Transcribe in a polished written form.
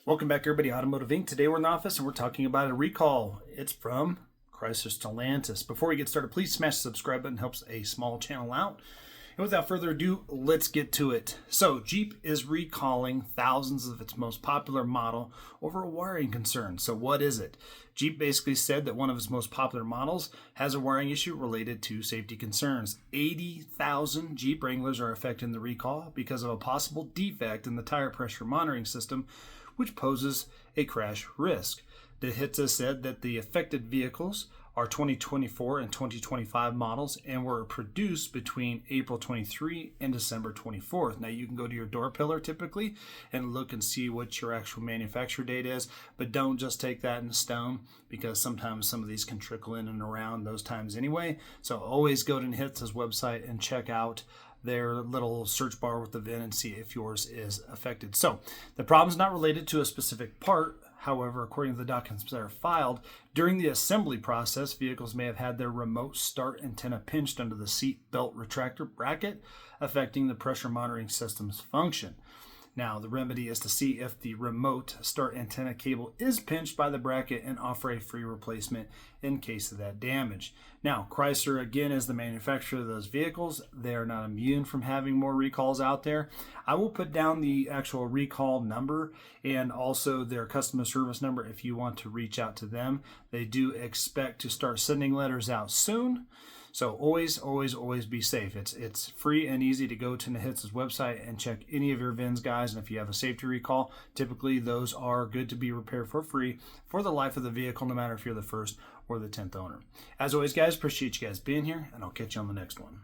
Welcome back, everybody. Automotive Inc. Today we're in the office and we're talking about a recall. It's from Chrysler Stellantis. Before we get started, please smash the subscribe button. It helps a small channel out. And without further ado, let's get to it. So Jeep is recalling thousands of its most popular model over a wiring concern. So what is it? Jeep basically said that one of its most popular models has a wiring issue related to safety concerns. 80,000 Jeep Wranglers are affected in the recall because of a possible defect in the tire pressure monitoring system, which poses a crash risk. The HITSA said that the affected vehicles are 2024 and 2025 models and were produced between April 23 and December 24th. Now you can go to your door pillar typically and look and see what your actual manufacturer date is, but don't just take that in stone because sometimes some of these can trickle in and around those times anyway. So always go to HITSA's website and check out their little search bar with the VIN and see if yours is affected. So the problem is not related to a specific part. However, according to the documents that are filed, during the assembly process, vehicles may have had their remote start antenna pinched under the seat belt retractor bracket, affecting the pressure monitoring system's function. Now, the remedy is to see if the remote start antenna cable is pinched by the bracket and offer a free replacement in case of that damage. Now, Chrysler, again, is the manufacturer of those vehicles. They are not immune from having more recalls out there. I will put down the actual recall number and also their customer service number if you want to reach out to them. They do expect to start sending letters out soon. So always be safe. It's free and easy to go to HITSA's website and check any of your VINs, guys. And if you have a safety recall, typically those are good to be repaired for free for the life of the vehicle, no matter if you're the first or the 10th owner. As always, guys, appreciate you guys being here, and I'll catch you on the next one.